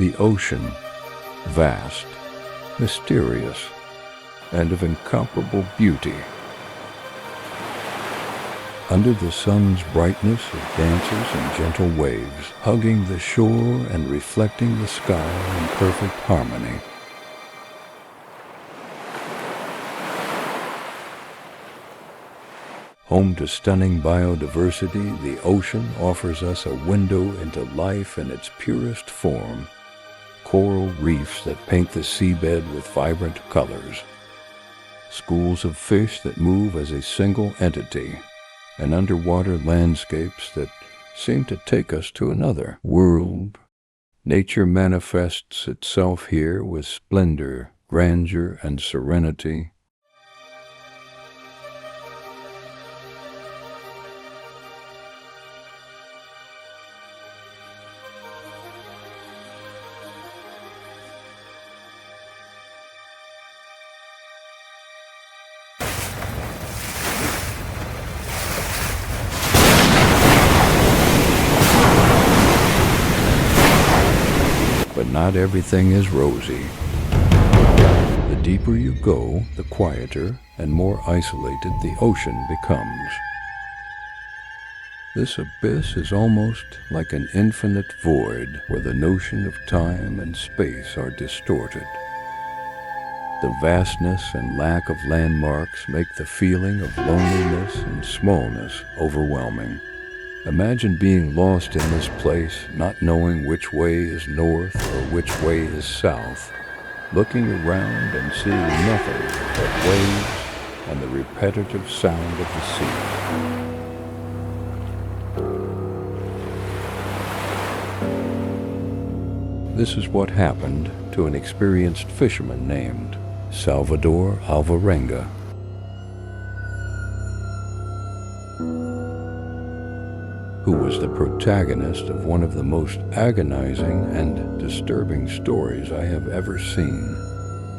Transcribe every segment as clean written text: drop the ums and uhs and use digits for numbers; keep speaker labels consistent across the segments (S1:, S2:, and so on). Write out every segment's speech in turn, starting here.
S1: The ocean, vast, mysterious, and of incomparable beauty. Under the sun's brightness it dances in gentle waves, hugging the shore and reflecting the sky in perfect harmony. Home to stunning biodiversity, the ocean offers us a window into life in its purest form. Coral reefs that paint the seabed with vibrant colors. Schools of fish that move as a single entity. And underwater landscapes that seem to take us to another world. Nature manifests itself here with splendor, grandeur, and serenity. But not everything is rosy. The deeper you go, the quieter and more isolated the ocean becomes. This abyss is almost like an infinite void where the notion of time and space are distorted. The vastness and lack of landmarks make the feeling of loneliness and smallness overwhelming. Imagine being lost in this place, not knowing which way is north or which way is south, looking around and seeing nothing but waves and the repetitive sound of the sea. This is what happened to an experienced fisherman named Salvador Alvarenga. Who was the protagonist of one of the most agonizing and disturbing stories I have ever seen.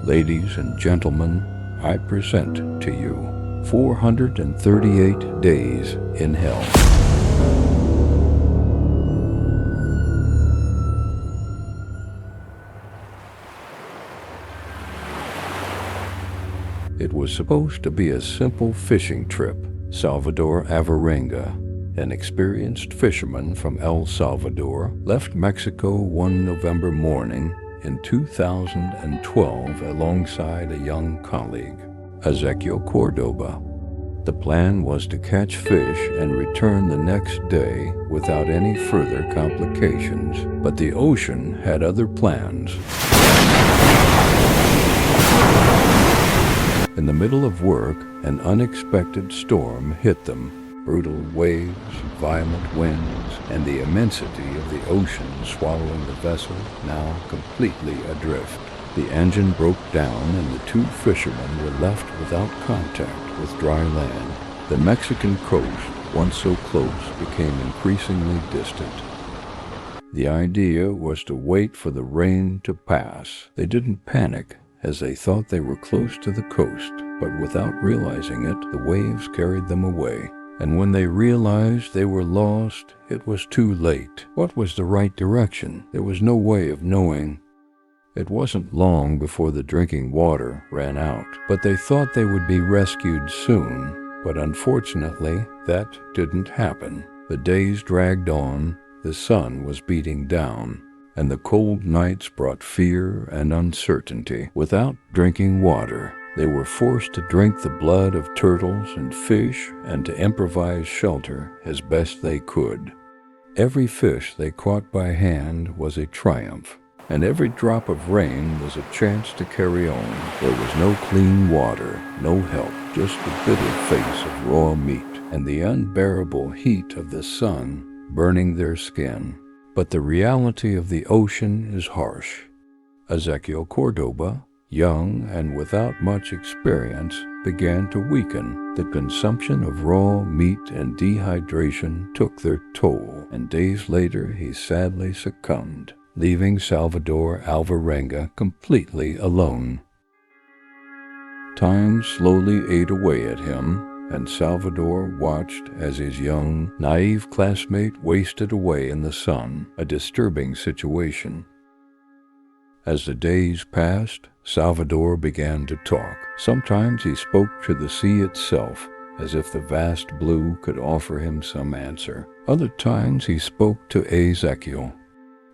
S1: Ladies and gentlemen, I present to you 438 Days in Hell. It was supposed to be a simple fishing trip. Salvador Alvarenga, an experienced fisherman from El Salvador, left Mexico one November morning in 2012 alongside a young colleague, Ezequiel Cordoba. The plan was to catch fish and return the next day without any further complications, but the ocean had other plans. In the middle of work, an unexpected storm hit them. Brutal waves, violent winds, and the immensity of the ocean swallowing the vessel, now completely adrift. The engine broke down and the two fishermen were left without contact with dry land. The Mexican coast, once so close, became increasingly distant. The idea was to wait for the rain to pass. They didn't panic, as they thought they were close to the coast, but without realizing it, the waves carried them away. And when they realized they were lost, it was too late. What was the right direction? There was no way of knowing. It wasn't long before the drinking water ran out, but they thought they would be rescued soon. But unfortunately, that didn't happen. The days dragged on, the sun was beating down, and the cold nights brought fear and uncertainty. Without drinking water, they were forced to drink the blood of turtles and fish and to improvise shelter as best they could. Every fish they caught by hand was a triumph, and every drop of rain was a chance to carry on. There was no clean water, no help, just the bitter face of raw meat and the unbearable heat of the sun burning their skin. But the reality of the ocean is harsh. Ezequiel Cordoba, young and without much experience, began to weaken. The consumption of raw meat and dehydration took their toll, and days later he sadly succumbed, leaving Salvador Alvarenga completely alone. Time slowly ate away at him, and Salvador watched as his young, naive classmate wasted away in the sun, a disturbing situation. As the days passed, Salvador began to talk. Sometimes he spoke to the sea itself, as if the vast blue could offer him some answer. Other times he spoke to Ezekiel.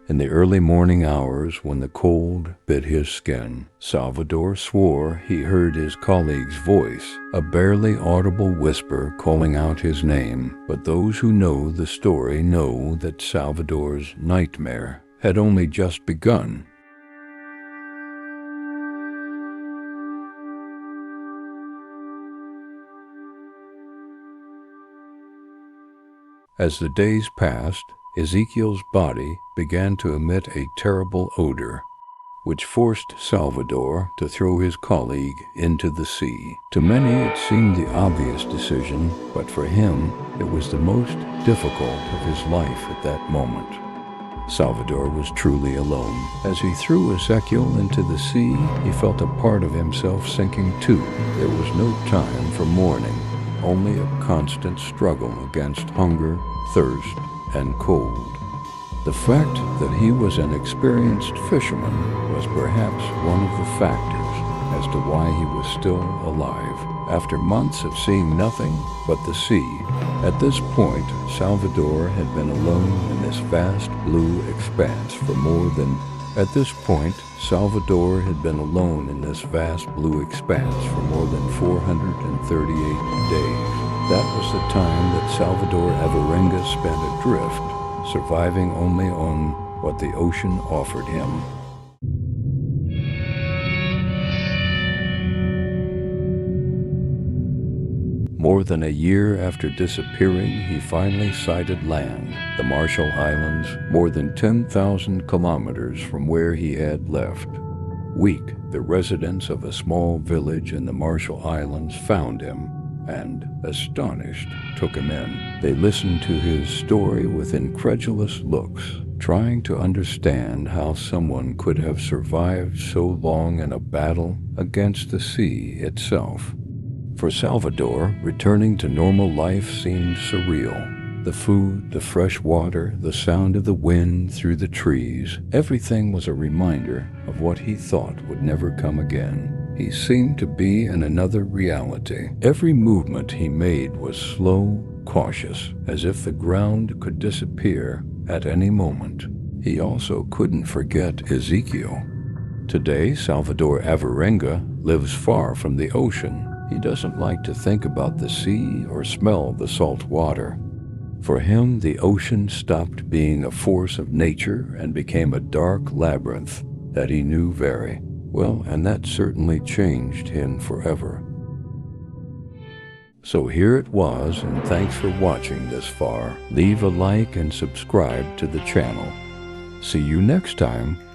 S1: In the early morning hours, when the cold bit his skin, Salvador swore he heard his colleague's voice, a barely audible whisper calling out his name. But those who know the story know that Salvador's nightmare had only just begun. As the days passed, Ezekiel's body began to emit a terrible odor, which forced Salvador to throw his colleague into the sea. To many it seemed the obvious decision, but for him it was the most difficult of his life at that moment. Salvador was truly alone. As he threw Ezekiel into the sea, he felt a part of himself sinking too. There was no time for mourning, only a constant struggle against hunger, thirst, and cold. The fact that he was an experienced fisherman was perhaps one of the factors as to why he was still alive. After months of seeing nothing but the sea, at this point, Salvador had been alone in this vast blue expanse for more than 438 days. That was the time that Salvador Alvarenga spent adrift, surviving only on what the ocean offered him. More than a year after disappearing, he finally sighted land, the Marshall Islands, more than 10,000 kilometers from where he had left. Weak, the residents of a small village in the Marshall Islands found him and, astonished, took him in. They listened to his story with incredulous looks, trying to understand how someone could have survived so long in a battle against the sea itself. For Salvador, returning to normal life seemed surreal. The food, the fresh water, the sound of the wind through the trees, everything was a reminder of what he thought would never come again. He seemed to be in another reality. Every movement he made was slow, cautious, as if the ground could disappear at any moment. He also couldn't forget Ezekiel. Today, Salvador Alvarenga lives far from the ocean. He doesn't like to think about the sea or smell the salt water. For him, the ocean stopped being a force of nature and became a dark labyrinth that he knew very well, and that certainly changed him forever. So here it was, and thanks for watching this far. Leave a like and subscribe to the channel. See you next time.